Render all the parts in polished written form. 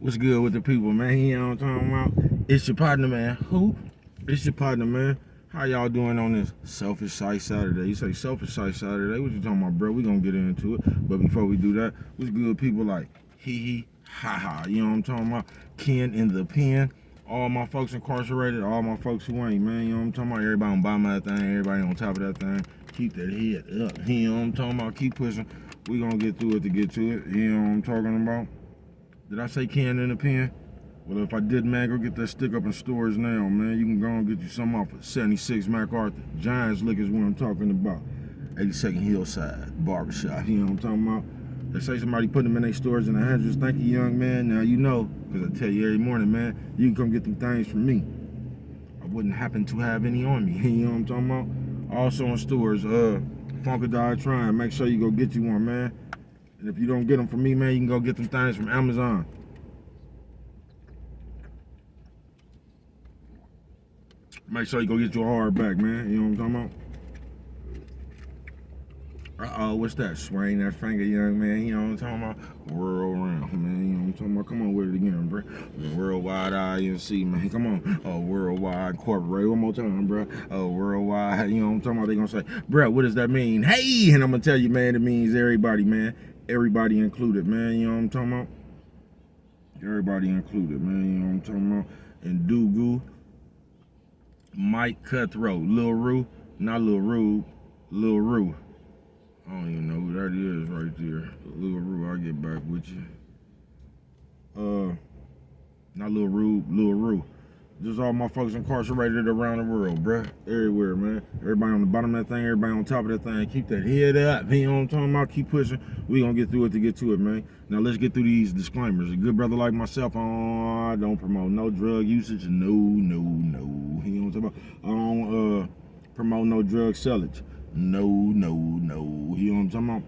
What's good with the people, man? You know what I'm talking about? It's your partner, man. Who? It's your partner, man. How y'all doing on this Selfish Sight Saturday? You say Selfish Sight Saturday? What you talking about, bro? We gonna get into it. But before we do that, what's good people like hee ha ha? You know what I'm talking about? Ken in the pen. All my folks incarcerated, all my folks who ain't, man. You know what I'm talking about? Everybody on bottom of that thing, everybody on top of that thing. Keep that head up. You know what I'm talking about? Keep pushing. We gonna get through it to get to it. You know what I'm talking about? Did I say can in the pen? Well, if I did, man, go get that stick up in stores now, man. You can go and get you some off of 76 MacArthur. Giants Liquor is what I'm talking about. 82nd Hillside Barbershop. You know what I'm talking about? They say somebody put them in their stores in the hundreds. Thank you, young man. Now you know, because I tell you every morning, man, you can come get them things from me. I wouldn't happen to have any on me. You know what I'm talking about? Also in stores, Funkadile Trying. Make sure you go get you one, man. And if you don't get them from me, man, you can go get them things from Amazon. Make sure you go get you a hardback, man. You know what I'm talking about? Uh-oh, what's that? Swing that finger, young man. You know what I'm talking about? Whirl around, man. You know what I'm talking about? Come on with it again, bro. Worldwide INC, man. Come on. Worldwide Incorporated. One more time, bro. Worldwide, you know what I'm talking about? They gonna say, bro, what does that mean? Hey! And I'm gonna tell you, man, it means everybody, man. Everybody included, man. You know what I'm talking about? Everybody included, man. You know what I'm talking about? And Dugu, Mike Cutthroat, Lil Rue, not Lil Rue, Lil Rue. I don't even know who that is right there. Lil Rue, I'll get back with you. Not Lil Rue, Lil Rue. Just all my folks incarcerated around the world, bruh. Everywhere, man. Everybody on the bottom of that thing, everybody on top of that thing. Keep that head up. You know what I'm talking about? Keep pushing. We gonna get through it to get to it, man. Now let's get through these disclaimers. A good brother like myself, I don't promote no drug usage. No. You know what I'm talking about? I don't promote no drug sellage. No. You know what I'm talking about?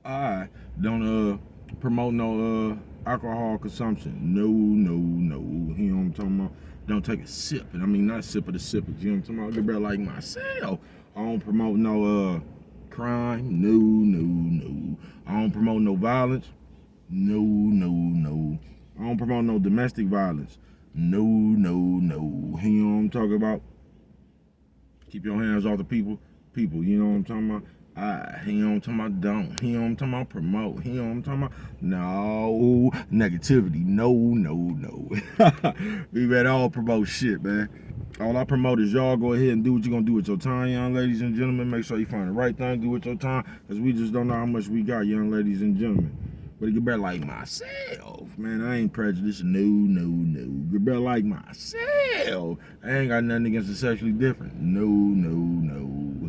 I don't promote no alcohol consumption. No. You know what I'm talking about? Don't take a sip. And I mean not a sip of the sippers. You know what I'm talking about? Good brother like myself. I don't promote no crime. No. I don't promote no violence. No. I don't promote no domestic violence. No. You know what I'm talking about? Keep your hands off the people, you know what I'm talking about? You know what I'm talking about? Don't. You know what I'm talking about? Promote. You know what I'm talking about? No. Negativity. No. We better all promote shit, man. All I promote is y'all go ahead and do what you're going to do with your time, young ladies and gentlemen. Make sure you find the right thing to do with your time, because we just don't know how much we got, young ladies and gentlemen. But it get better like myself. Man, I ain't prejudiced. No. Get better like myself. I ain't got nothing against the sexually different. No.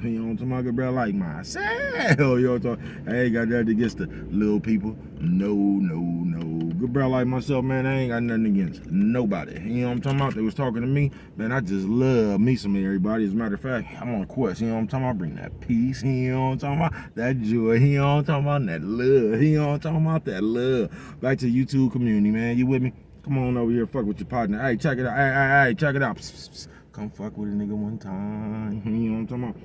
You know what I'm talking about? Get better like myself. You know what I'm talking about? I ain't got nothing against the little people. No. Good brother like myself, man, I ain't got nothing against nobody. You know what I'm talking about? They was talking to me, man, I just love me some everybody. As a matter of fact, I'm on a quest, you know what I'm talking about? Bring that peace, you know what I'm talking about? That joy, you know what I'm talking about? That love, you know what I'm talking about? That love. Back to the YouTube community, man. You with me? Come on over here, fuck with your partner. Hey, check it out. Hey, check it out. Psst. Come fuck with a nigga one time. You know what I'm talking about?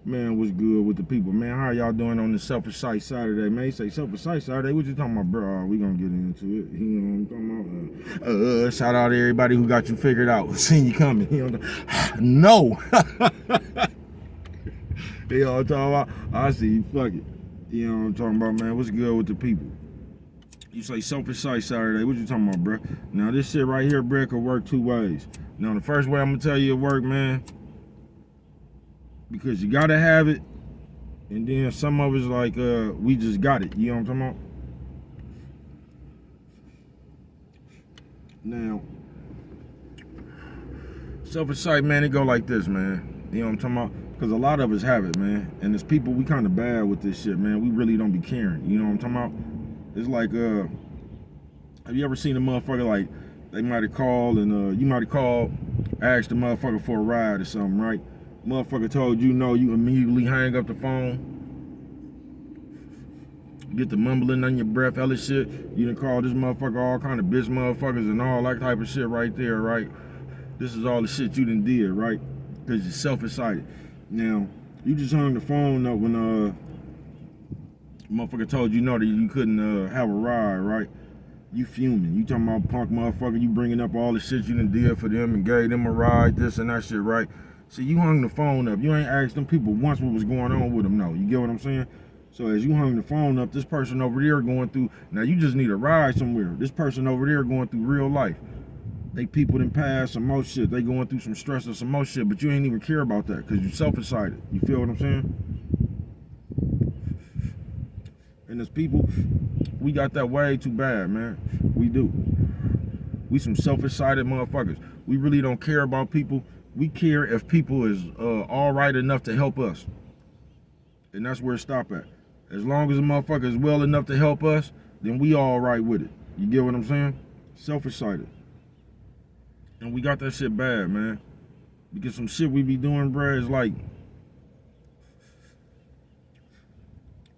Man, what's good with the people, man? How y'all doing on this Selfish Sight Saturday, man? You say Selfish Sight Saturday, what you talking about, bro? We gonna get into it. You know what I'm talking about? Shout out to everybody who got you figured out. Seen you coming. You know what I'm no. You know what I'm talking about? I see you, fuck it. You know what I'm talking about, man? What's good with the people? You say Selfish Sight Saturday, what you talking about, bro? Now, this shit right here, bro, could work two ways. Now, the first way I'm gonna tell you it work, man, because you gotta have it, and then some of it's like we just got it, you know what I'm talking about? Now, Selfish Sight, man, it go like this, man. You know what I'm talking about? Because a lot of us have it, man. And as people, we kind of bad with this shit, man. We really don't be caring, you know what I'm talking about? It's like, have you ever seen a motherfucker, like, they might have called and you might have called, asked the motherfucker for a ride or something, right? Motherfucker told you no, you immediately hang up the phone, get the mumbling on your breath, hella shit. You done call this motherfucker all kind of bitch motherfuckers and all that type of shit right there, right? This is all the shit you done did, right? Because you're self-excited. Now, you just hung the phone up when motherfucker told you no that you couldn't have a ride, right? You fuming. You talking about punk motherfucker, you bringing up all the shit you done did for them and gave them a ride, this and that shit, right? See, you hung the phone up. You ain't asked them people once what was going on with them, no. You get what I'm saying? So as you hung the phone up, this person over there going through, now you just need a ride somewhere. This person over there going through real life. They people done passed some more shit. They going through some stress or some more shit, but you ain't even care about that because you self-excited. You feel what I'm saying? And as people, we got that way too bad, man. We do. We some self-excited motherfuckers. We really don't care about people. We care if people is all right enough to help us. And that's where it stop at. As long as a motherfucker is well enough to help us, then we all right with it. You get what I'm saying? Self-excited. And we got that shit bad, man. Because some shit we be doing, bruh, is like,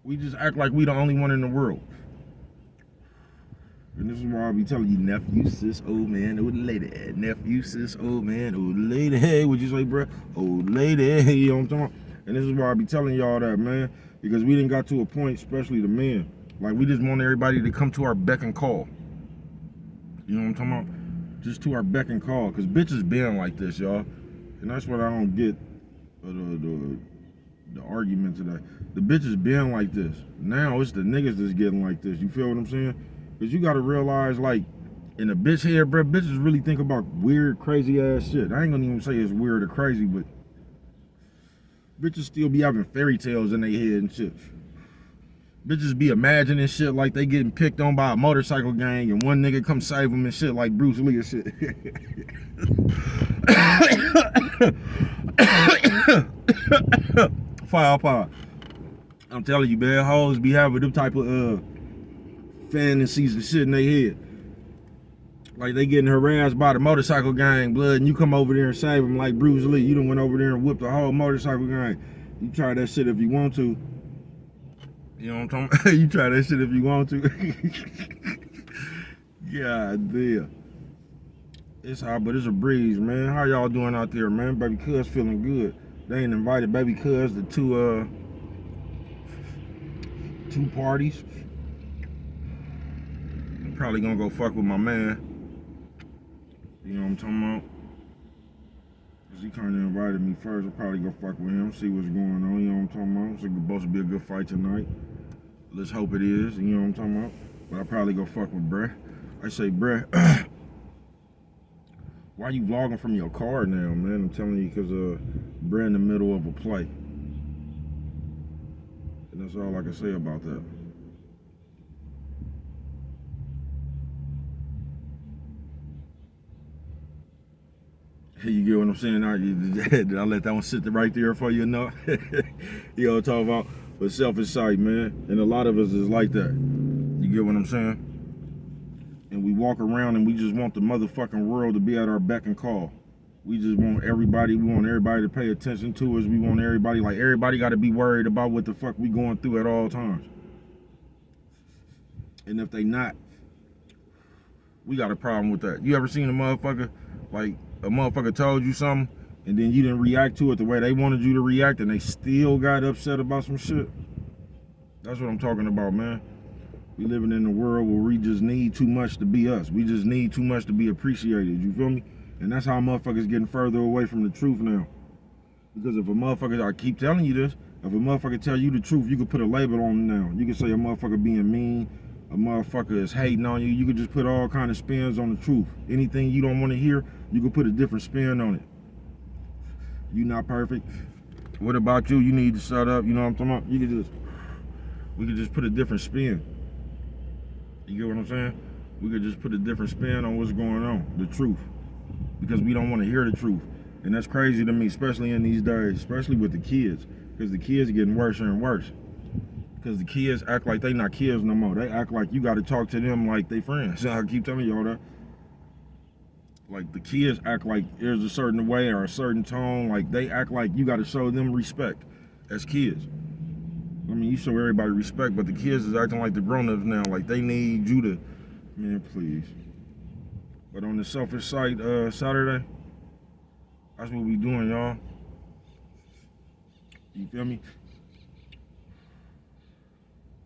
we just act like we the only one in the world. And this is why I be telling you, nephew, sis, old man, old lady. Nephew, sis, old man, old lady. Hey, what'd you say, bruh? Old lady. You know what I'm talking about? And this is why I be telling y'all that, man. Because we done got to a point, especially the men, like we just want everybody to come to our beck and call. You know what I'm talking about? Just to our beck and call. Because bitches been like this, y'all. And that's what I don't get, the argument today. The bitches been like this. Now it's the niggas that's getting like this. You feel what I'm saying? Because you got to realize, like, in a bitch head, bro, bitches really think about weird, crazy ass shit. I ain't gonna even say it's weird or crazy, but bitches still be having fairy tales in their head and shit. Bitches be imagining shit like they getting picked on by a motorcycle gang and one nigga come save them and shit like Bruce Lee and shit. Fire. I'm telling you, man, hoes be having them type of fantasies and shit in their head. Like they getting harassed by the motorcycle gang, blood, and you come over there and save them like Bruce Lee. You done went over there and whipped the whole motorcycle gang. You try that shit if you want to. You know what I'm talking about? You try that shit if you want to. God damn. It's hot, but it's a breeze, man. How y'all doing out there, man? Baby cuz feeling good. They ain't invited baby cuz to two parties. I'm probably gonna go fuck with my man. You know what I'm talking about? Cause he kinda invited me first. I'll probably go fuck with him, see what's going on. You know what I'm talking about? It's supposed to be a good fight tonight. Let's hope it is. You know what I'm talking about? But I'll probably go fuck with bruh. I say, bruh, why you vlogging from your car now, man? I'm telling you, cause bruh in the middle of a play. And that's all I can say about that. You get what I'm saying? Did I let that one sit right there for you enough? You know what I'm talking about? But self-insight, man. And a lot of us is like that. You get what I'm saying? And we walk around and we just want the motherfucking world to be at our beck and call. We just want everybody, to pay attention to us. We want everybody, like everybody got to be worried about what the fuck we going through at all times. And if they not, we got a problem with that. You ever seen a motherfucker, like a motherfucker told you something and then you didn't react to it the way they wanted you to react and they still got upset about some shit? That's what I'm talking about, man. We living in a world where we just need too much to be us. We just need too much to be appreciated, you feel me? And that's how motherfuckers getting further away from the truth now. Because if a motherfucker, I keep telling you this, if a motherfucker tell you the truth, you can put a label on them now. You can say a motherfucker being mean, a motherfucker is hating on you. You can just put all kind of spins on the truth. Anything you don't want to hear, you can put a different spin on it. You not perfect. What about you? You need to shut up. You know what I'm talking about? We could just put a different spin. You get what I'm saying? We could just put a different spin on what's going on, the truth. Because we don't want to hear the truth. And that's crazy to me, especially in these days, especially with the kids. Because the kids are getting worse and worse. Because the kids act like they not kids no more. They act like you got to talk to them like they friends. So I keep telling y'all that. Like the kids act like there's a certain way or a certain tone. Like they act like you got to show them respect as kids. I mean, you show everybody respect, but the kids is acting like the grown-ups now. Like they need you to, man, please. But on the selfish site Saturday, that's what we doing, y'all. You feel me?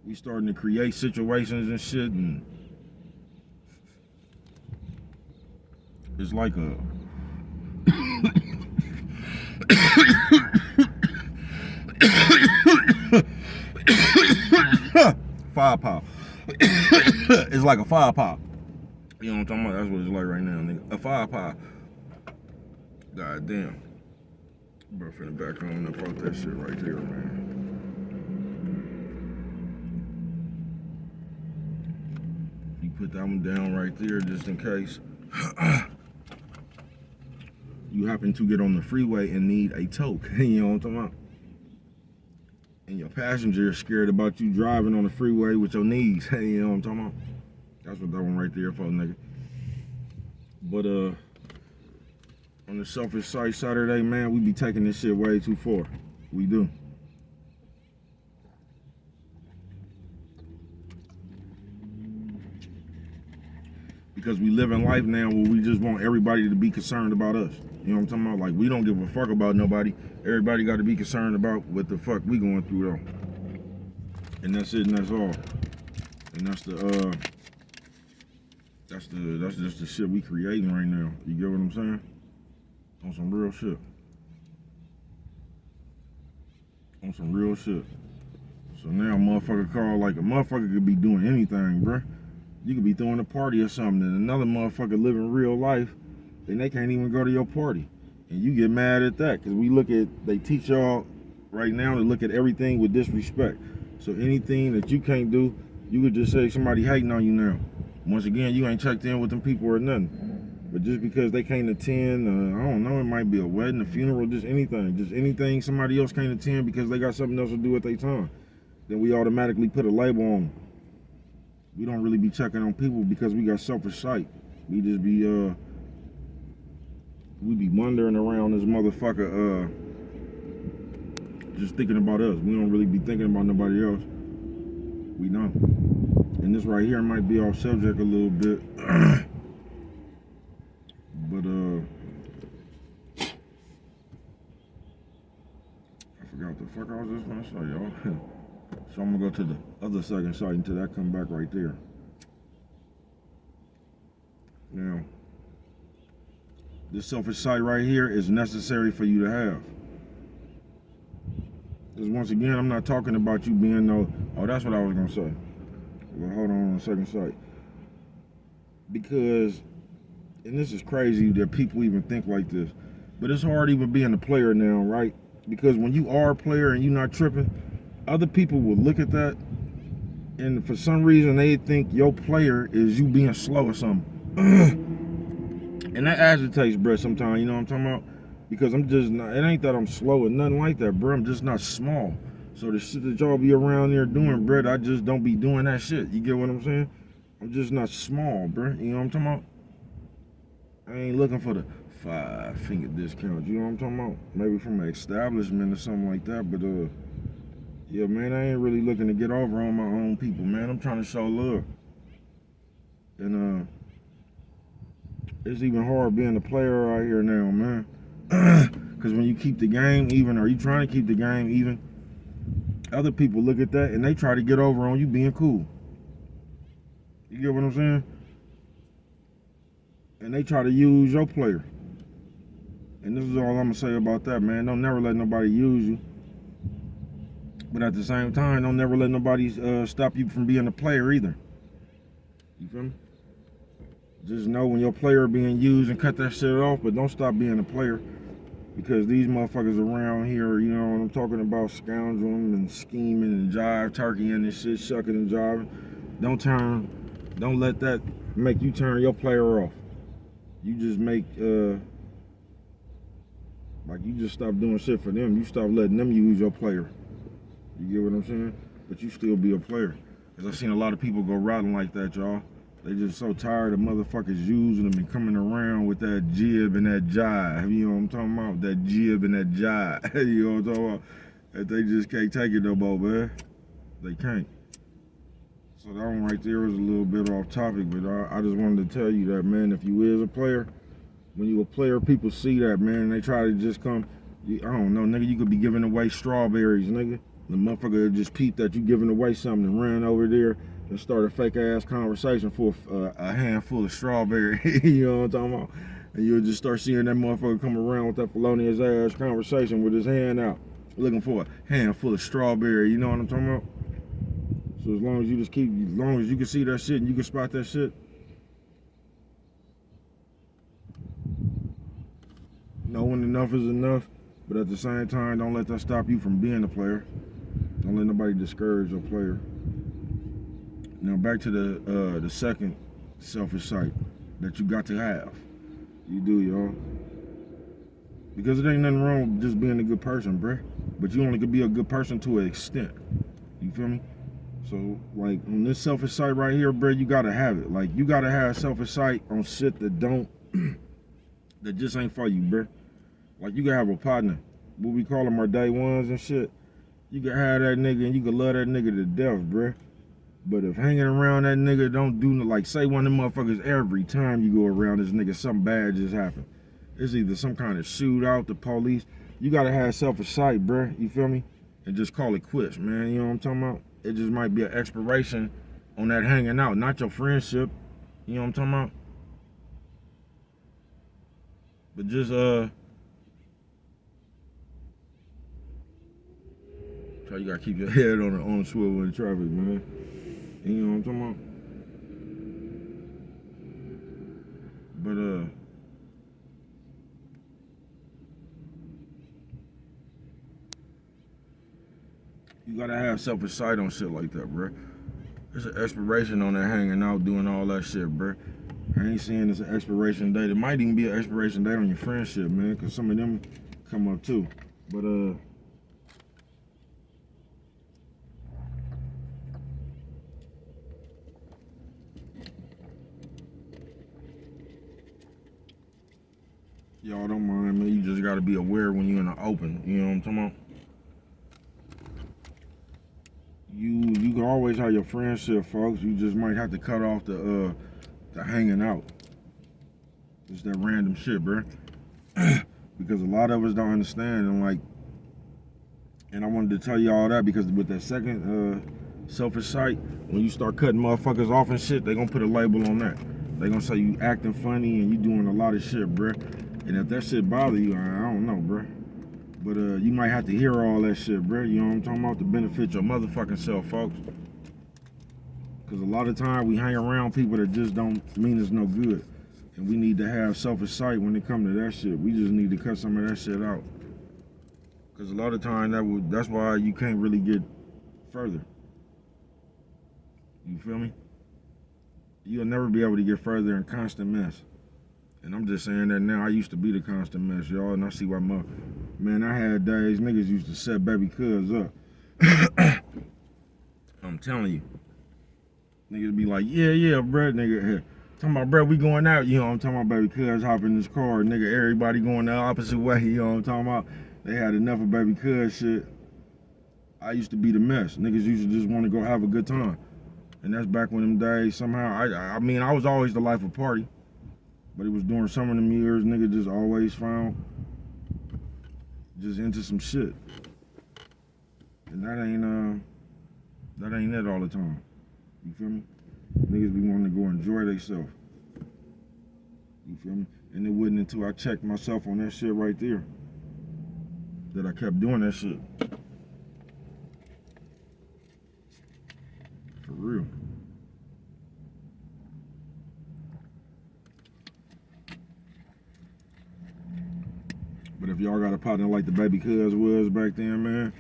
We starting to create situations and shit, and It's like a firepower. It's like a firepower. You know what I'm talking about? That's what it's like right now, nigga. A firepower. God damn. Bro, finna back on up out that shit right there, man. You put that one down right there just in case you happen to get on the freeway and need a toke. You know what I'm talking about? And your passenger is scared about you driving on the freeway with your knees. You know what I'm talking about? That's what that one right there for, nigga. But on the Selfish Sight Saturday, man, we be taking this shit way too far. We do. Because we live in life now where we just want everybody to be concerned about us. You know what I'm talking about? Like, we don't give a fuck about nobody. Everybody got to be concerned about what the fuck we going through, though. And that's it, and that's all. And that's just the shit we creating right now. You get what I'm saying? On some real shit. On some real shit. So now a motherfucker call, like, a motherfucker could be doing anything, bruh. You could be throwing a party or something, and another motherfucker living real life, and they can't even go to your party. And you get mad at that, because they teach y'all right now to look at everything with disrespect. So anything that you can't do, you could just say somebody hating on you now. Once again, you ain't checked in with them people or nothing. But just because they can't attend, I don't know, it might be a wedding, a funeral, just anything somebody else can't attend because they got something else to do at their time, then we automatically put a label on them. We don't really be checking on people because we got selfish sight. We just be wandering around this motherfucker just thinking about us. We don't really be thinking about nobody else. We don't. And this right here might be off subject a little bit. But I forgot what the fuck I was just gonna say, y'all. So I'm gonna go to the other second site until that come back right there. Now, this selfish sight right here is necessary for you to have. Because once again, I'm not talking about you being oh, that's what I was gonna say. Well, hold on a second sight. Because, and this is crazy that people even think like this, but it's hard even being a player now, right? Because when you are a player and you're not tripping, other people will look at that, and for some reason they think your player is you being slow or something. And that agitates, bro, sometimes, you know what I'm talking about? Because I'm just not, it ain't that I'm slow or nothing like that, bro. I'm just not small. So the shit that y'all be around there doing, bro, I just don't be doing that shit. You get what I'm saying? I'm just not small, bro. You know what I'm talking about? I ain't looking for the 5-finger discount. You know what I'm talking about? Maybe from an establishment or something like that, but yeah, man, I ain't really looking to get over on my own people, man. I'm trying to show love. And it's even hard being a player out here now, man. Because when you keep the game even, or you trying to keep the game even, other people look at that and they try to get over on you being cool. You get what I'm saying? And they try to use your player. And this is all I'm going to say about that, man. Don't never let nobody use you. But at the same time, don't never let nobody stop you from being a player either. You feel me? Just know when your player being used and cut that shit off, but don't stop being a player. Because these motherfuckers around here, you know what I'm talking about, scoundreling and scheming and jive turkey and this shit, shucking and jiving. Don't let that make you turn your player off. You just make, like you just stop doing shit for them. You stop letting them use your player. You get what I'm saying? But you still be a player. Because I've seen a lot of people go riding like that, y'all. They just so tired of motherfuckers using them and coming around with that jib and that jive. You know what I'm talking about? That jib and that jive. You know what I'm talking about? That they just can't take it no more, man. They can't. So that one right there was a little bit off topic, but I just wanted to tell you that, man, if you is a player, when you a player, people see that, man, and they try to just come, I don't know, nigga, you could be giving away strawberries, nigga. The motherfucker just peeped that you giving away something and ran over there and start a fake ass conversation for a handful of strawberry. You know what I'm talking about? And you'll just start seeing that motherfucker come around with that felonious ass conversation with his hand out, looking for a handful of strawberry, you know what I'm talking about? So as long as you can see that shit and you can spot that shit, knowing enough is enough, but at the same time, don't let that stop you from being a player. Don't let nobody discourage your player. Now back to the second selfish sight that you got to have. You do, y'all. Because it ain't nothing wrong with just being a good person, bruh. But you only could be a good person to an extent. You feel me? So, like, on this selfish sight right here, bruh, you gotta have it. Like, you gotta have selfish sight on shit that that just ain't for you, bruh. Like, you gotta have a partner. What we call them our day ones and shit. You can have that nigga and you can love that nigga to death, bruh. But if hanging around that nigga don't do no, like, say one of them motherfuckers every time you go around this nigga, something bad just happened. It's either some kind of shootout, the police. You gotta have selfish sight, bruh. You feel me? And just call it quits, man. You know what I'm talking about? It just might be an expiration on that hanging out, not your friendship. You know what I'm talking about? But just so you gotta keep your head on the swivel in traffic, man. You know what I'm talking about? But you gotta have selfish sight on shit like that, bruh. There's an expiration on that hanging out, doing all that shit, bruh. I ain't saying it's an expiration date. It might even be an expiration date on your friendship, man, because some of them come up too. But y'all don't mind, man. You just gotta be aware when you're in the open. You know what I'm talking about? You can always have your friendship, folks. You just might have to cut off the hanging out. Just that random shit, bro. Because a lot of us don't understand, and I wanted to tell you all that because with that second selfish sight, when you start cutting motherfuckers off and shit, they gonna put a label on that. They gonna say you acting funny and you doing a lot of shit, bruh. And if that shit bother you, I don't know, bruh. But you might have to hear all that shit, bruh. You know what I'm talking about? To benefit your motherfucking self, folks. Because a lot of time we hang around people that just don't mean it's no good. And we need to have selfish sight when it comes to that shit. We just need to cut some of that shit out. Because a lot of time that's why you can't really get further. You feel me? You'll never be able to get further in constant mess. And I'm just saying that now. I used to be the constant mess, y'all, and I see why man, I had days niggas used to set baby cuz up. I'm telling you. Niggas be like, yeah, bruh, nigga, here. Talking about, bruh, we going out, you know what I'm talking about, baby cuz hop in this car, nigga, everybody going the opposite way, you know what I'm talking about. They had enough of baby cuz shit. I used to be the mess. Niggas used to just want to go have a good time. And that's back when them days, somehow, I mean, I was always the life of party. But it was during some of them years, nigga just always found just into some shit. And that ain't it all the time. You feel me? Niggas be wanting to go enjoy themselves. You feel me? And it wasn't until I checked myself on that shit right there that I kept doing that shit. For real. But if y'all got a partner like the baby cuz was back then, man,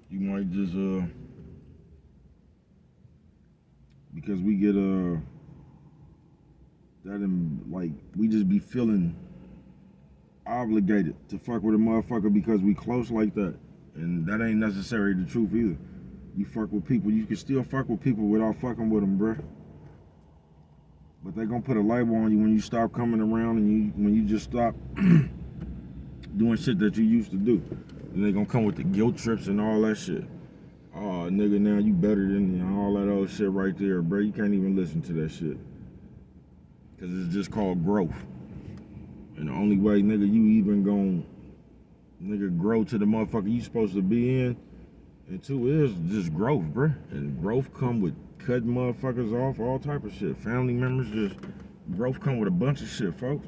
you might just because we get we just be feeling obligated to fuck with a motherfucker because we close like that. And that ain't necessarily the truth either. You fuck with people, you can still fuck with people without fucking with them, bruh. But they gonna put a label on you when you stop coming around and when you just stop doing shit that you used to do. And they gonna come with the guilt trips and all that shit. Oh, nigga, now you better than me. All that old shit right there, bro. You can't even listen to that shit. Because it's just called growth. And the only way, nigga, you even gon' grow to the motherfucker you supposed to be in. And two is just growth, bro. And growth come with cutting motherfuckers off, all type of shit. Family members, just growth come with a bunch of shit, folks.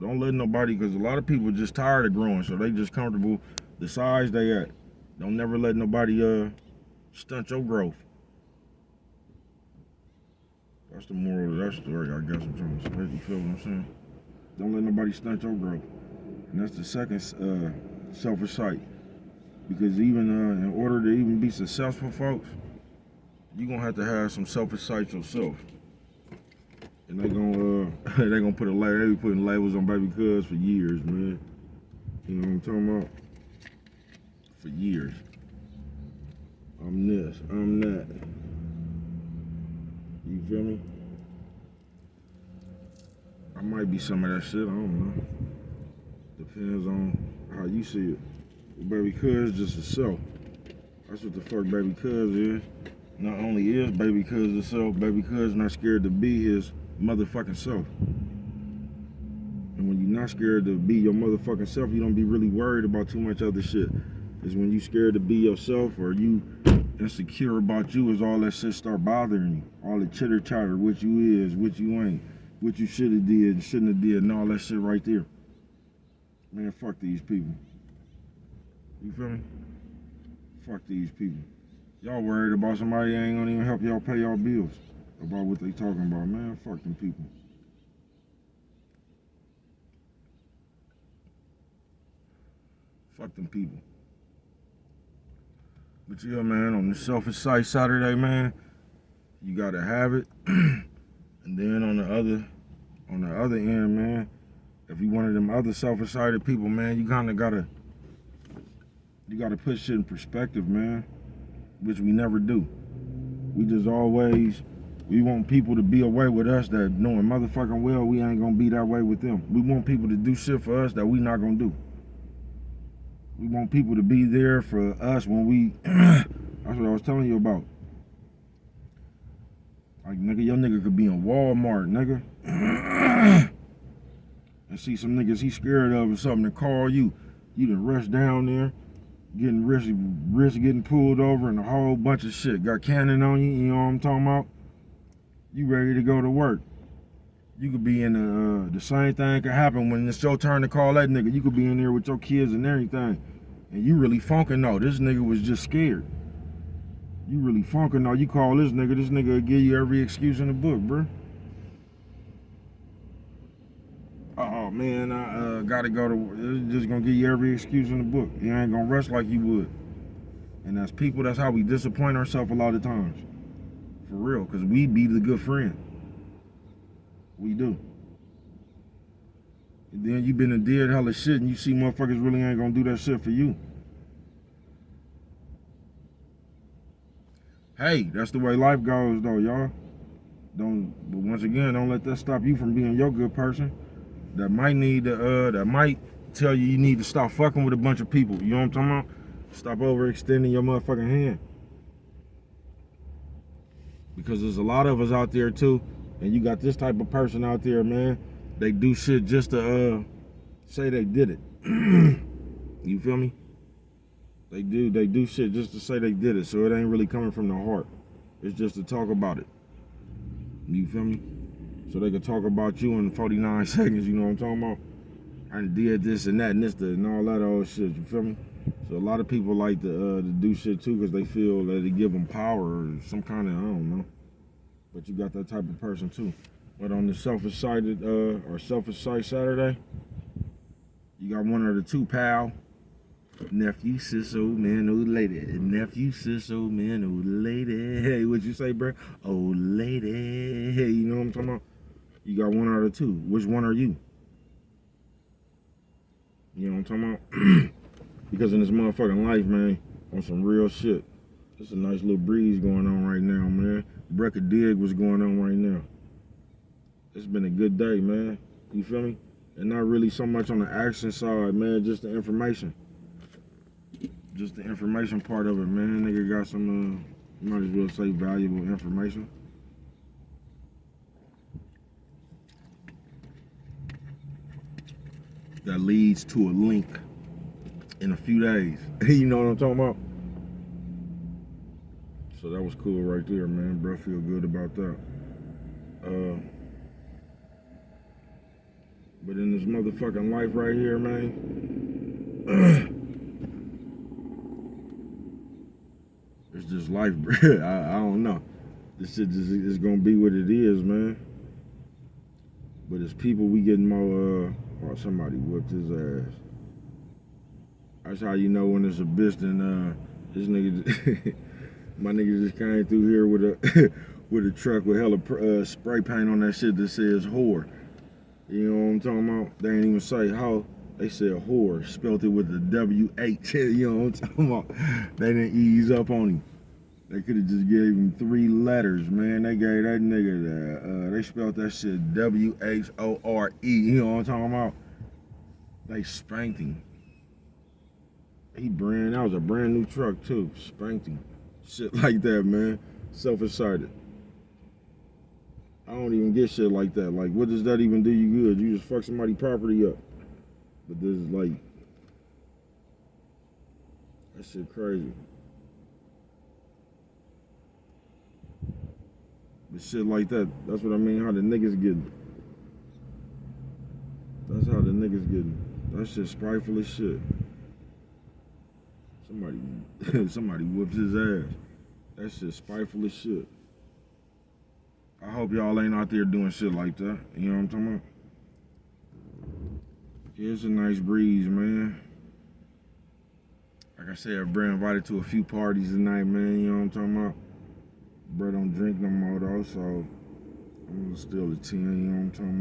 Don't let nobody, because a lot of people just tired of growing, so they just comfortable the size they at. Don't never let nobody stunt your growth. That's the moral of that story, I guess I'm trying to say. You feel what I'm saying? Don't let nobody stunt your growth. And that's the second selfish sight. Because even in order to even be successful, folks, you're going to have some selfish sight yourself. And they gonna put they be putting labels on baby cuz for years, man. You know what I'm talking about? For years. I'm this, I'm that. You feel me? I might be some of that shit, I don't know. Depends on how you see it. Baby cuz just a self. That's what the fuck baby cuz is. Not only is baby cuz a self, baby cuz not scared to be his motherfucking self. And when you're not scared to be your motherfucking self, you don't be really worried about too much other shit. It's when you scared to be yourself or you insecure about you is all that shit start bothering you. All the chitter chatter, what you is, what you ain't, what you should have did and shouldn't have did, and all that shit right there. Man, fuck these people. You feel me? Fuck these people. Y'all worried about somebody that ain't gonna even help y'all pay y'all bills. About what they talking about, man. Fuck them people. Fuck them people. But yeah, man, on the selfish sight Saturday, man, you gotta have it. And then on the other end, man, if you one of them other selfish-sided people, man, you kinda gotta put shit in perspective, man. Which we never do. We just always we want people to be away with us that knowing motherfucking well we ain't gonna be that way with them. We want people to do shit for us that we not gonna do. We want people to be there for us when we that's what I was telling you about. Like, nigga, your nigga could be in Walmart, nigga. And see some niggas he scared of or something to call you. You done rush down there, getting risk getting pulled over and a whole bunch of shit. Got cannon on you, you know what I'm talking about? You ready to go to work. You could be in the same thing could happen when it's your turn to call that nigga. You could be in there with your kids and everything. And you really funkin' no, this nigga was just scared. You really funkin' no, you call this nigga will give you every excuse in the book, bro. Oh man, I gotta go to, it's just gonna give you every excuse in the book. You ain't gonna rush like you would. And as people, that's how we disappoint ourselves a lot of times. For real, because we be the good friend. We do. And then you been in dead hella shit and you see motherfuckers really ain't gonna do that shit for you. Hey, that's the way life goes though, y'all. But once again, don't let that stop you from being your good person. That might need to, that might tell you need to stop fucking with a bunch of people. You know what I'm talking about? Stop overextending your motherfucking hand. Because there's a lot of us out there too, and you got this type of person out there, man. They do shit just to say they did it. You feel me? They do shit just to say they did it, so it ain't really coming from the heart. It's just to talk about it. You feel me? So they can talk about you in 49 seconds, you know what I'm talking about? I did this and that and this and all that old shit, you feel me? So a lot of people like to do shit too because they feel that it give them power or some kind of, I don't know. But you got that type of person too. But on the selfish sight Saturday, you got one of the two, pal. Nephew, sis, old man, old lady. Nephew, sis, old man, old lady. Hey, what you say, bro? Old lady. Hey, you know what I'm talking about? You got one out of two. Which one are you? You know what I'm talking about? Because in this motherfucking life, man, on some real shit, there's a nice little breeze going on right now, man. Breck a dig what's going on right now. It's been a good day, man. You feel me? And not really so much on the action side, man, just the information. Just the information part of it, man. Nigga got some, you might as well say valuable information. That leads to a link in a few days. You know what I'm talking about? So that was cool right there, man. Bro, feel good about that. But in this motherfucking life right here, man, it's just life, bro. I don't know. This shit just is gonna be what it is, man. But as people, we getting more. Oh, somebody whipped his ass. That's how you know when it's a bitch. Then this nigga, my nigga just came through here with a with a truck with hella spray paint on that shit that says whore. You know what I'm talking about? They ain't even say how. They said whore, spelled it with the W-H. You know what I'm talking about? They didn't ease up on him. They could have just gave him 3 letters, man. They gave that nigga they spelled that shit W-H-O-R-E. You know what I'm talking about? They spanked him. That was a brand new truck too. Spanked him. Shit like that, man. Self-excited. I don't even get shit like that. Like, what does that even do you good? You just fuck somebody's property up. But this is like, that shit crazy. But shit like that, that's what I mean, how the niggas getting. That's how the niggas getting. That shit spiteful as shit. Somebody whooped his ass. That shit spiteful as shit. I hope y'all ain't out there doing shit like that. You know what I'm talking about? Yeah, it's a nice breeze, man. Like I said, I've been invited to a few parties tonight, man. You know what I'm talking about? Bro don't drink no more though, so I'm gonna still attend, you know what I'm talking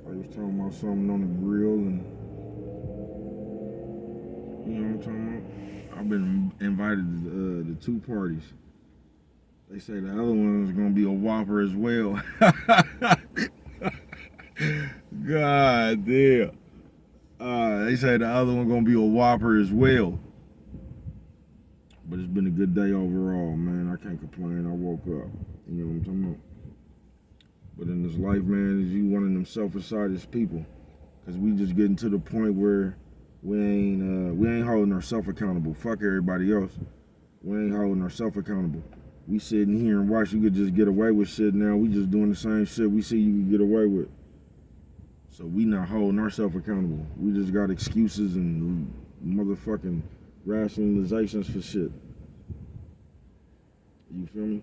about? I was talking about something on the grill and you know what I'm talking about? I've been invited to 2 parties. They say the other one is gonna be a Whopper as well. God damn. They say the other one gonna be a Whopper as well. But it's been a good day overall, man. I can't complain. I woke up. You know what I'm talking about? But in this life, man, is you one of them self-excited people. Cause we just getting to the point where we ain't holding ourselves accountable. Fuck everybody else. We ain't holding ourselves accountable. We sitting here and watch you could just get away with shit now. We just doing the same shit we see you can get away with. So we not holding ourselves accountable. We just got excuses and motherfucking rationalizations for shit. You feel me?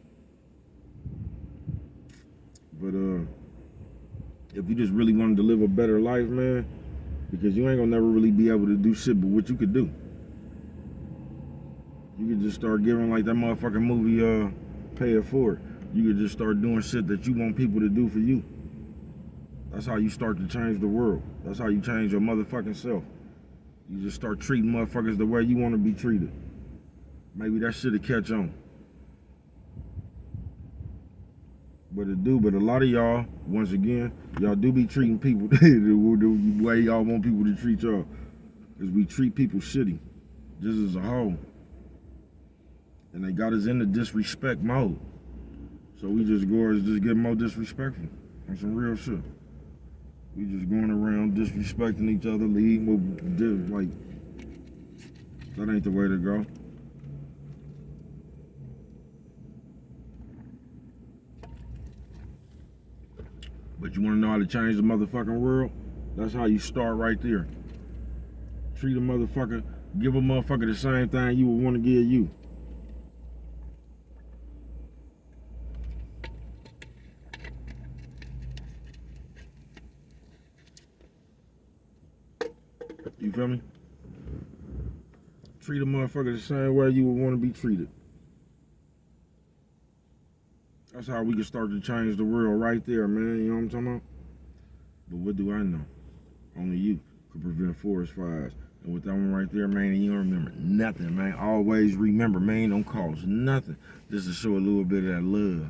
But if you just really wanted to live a better life, man, because you ain't gonna never really be able to do shit but what you could do. You could just start giving like that motherfucking movie, Pay It Forward. You could just start doing shit that you want people to do for you. That's how you start to change the world. That's how you change your motherfucking self. You just start treating motherfuckers the way you want to be treated. Maybe that shit'll catch on. But a lot of y'all, once again, y'all do be treating people the way y'all want people to treat y'all. Because we treat people shitty, just as a whole. And they got us in the disrespect mode. So we just get more disrespectful on some real shit. We just going around disrespecting each other, like, that ain't the way to go. But you wanna know how to change the motherfucking world? That's how you start right there. Treat a motherfucker, give a motherfucker the same thing you would wanna give you. You feel me? Treat a motherfucker the same way you would want to be treated. That's how we can start to change the world right there, man. You know what I'm talking about? But what do I know? Only you could prevent forest fires. And with that one right there, man, you don't remember nothing, man. Always remember, man, don't cost nothing. Just to show a little bit of that love.